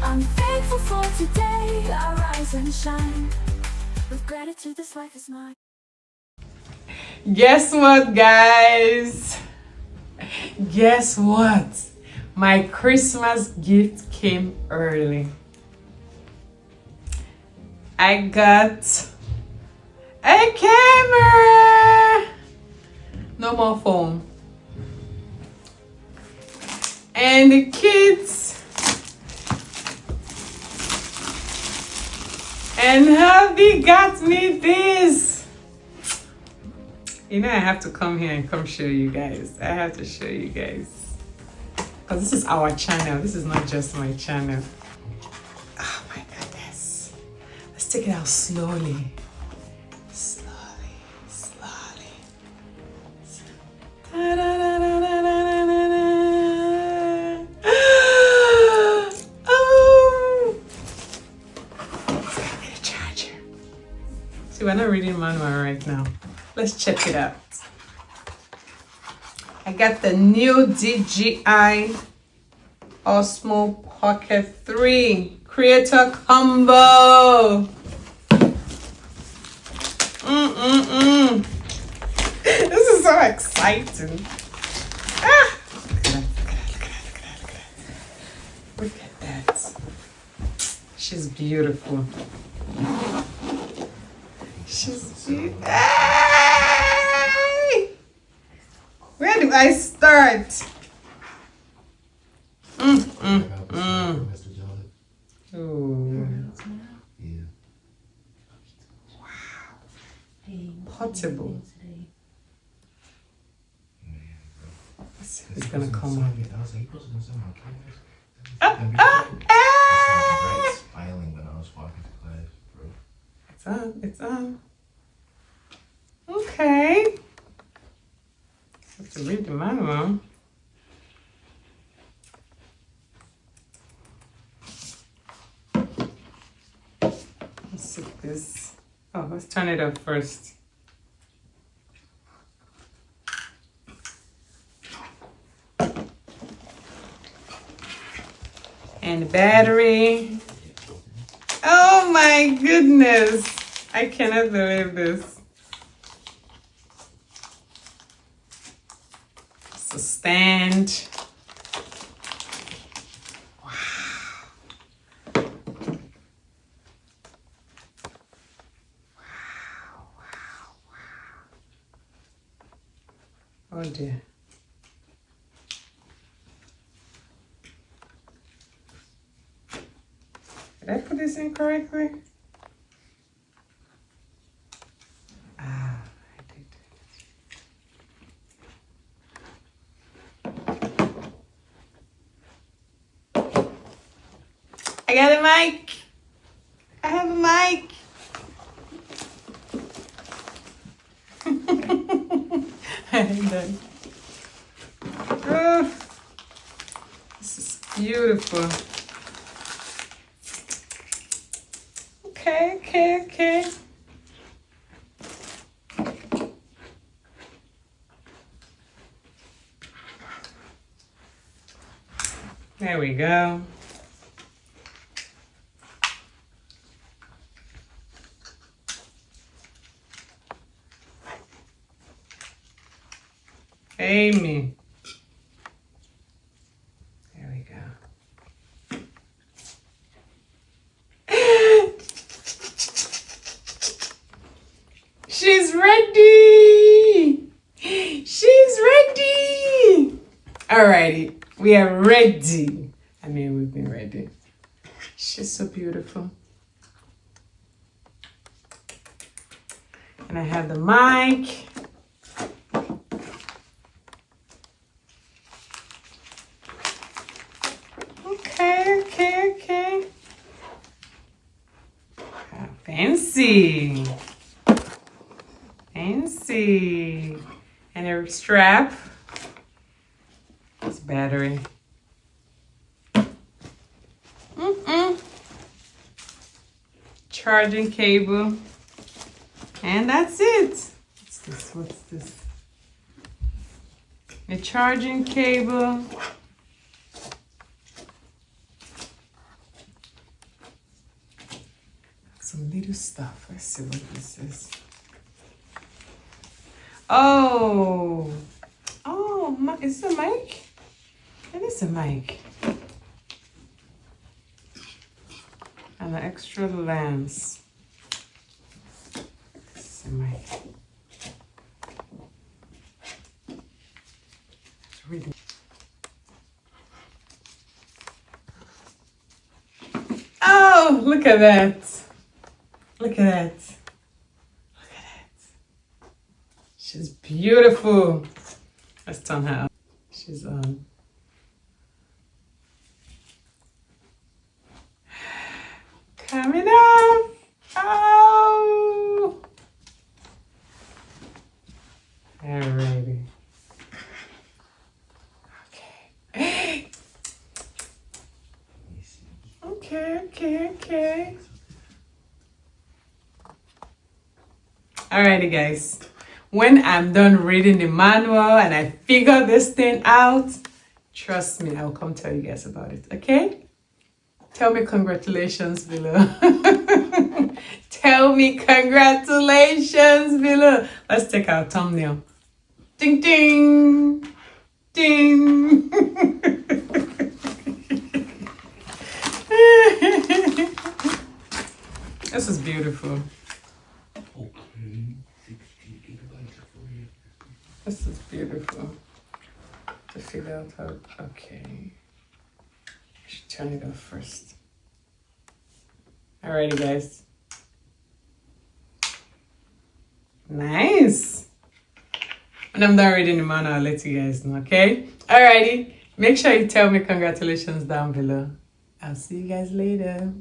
I'm thankful for today. I rise and shine. With gratitude, this life is mine. Guess what, guys? Guess what? My Christmas gift came early. I got a camera. No more phone. And the kids and hubby got me this. You know, I have to come here and come show you guys. I have to show you guys. Because this is our channel. This is not just my channel. Oh my goodness. Let's take it out slowly. Slowly, slowly. Oh! Let's get a charger. See, we're not reading manual right now. Let's check it out. I got the new DJI Osmo Pocket 3 Creator Combo. This is so exciting. Ah! Look at that. She's beautiful. She's beautiful. Hey! Where do I start? Ooh. Wow. Portable. It's gonna come on. It's on. It's on. Okay. Have to read the manual. Let's see this. Oh, let's turn it up first. And battery. Oh my goodness. I cannot believe this. It's a stand. Wow. Oh dear. Did I put this in correctly? Ah, I did. I got a mic. I have a mic. I'm done. Oh, this is beautiful. Okay. There we go. Amy. There we go. She's ready. She's ready. Alrighty, we are ready. I mean, we've been ready. She's so beautiful. And I have the mic. Okay. Fancy. And a strap. It's battery. Charging cable. And that's it. What's this? A charging cable. some little stuff. Let's see what this is. Oh, is it a mic? It is a mic. And an extra lens. This is a mic. It's really. Oh, look at that. Look at that. Look at that. She's beautiful. Let's turn her on. She's on. Coming up. Oh. Alrighty. Okay. Okay. Alrighty, guys. When I'm done reading the manual and I figure this thing out, trust me, I'll come tell you guys about it. Okay? Tell me congratulations below. Tell me congratulations below. Let's take our thumbnail. Ding, ding. Ding. This is beautiful. This is beautiful. To figure out how. Okay. I should turn it off first. Alrighty, guys. Nice. When I'm done reading the manual, I'll let you guys know, okay? Alrighty. Make sure you tell me congratulations down below. I'll see you guys later.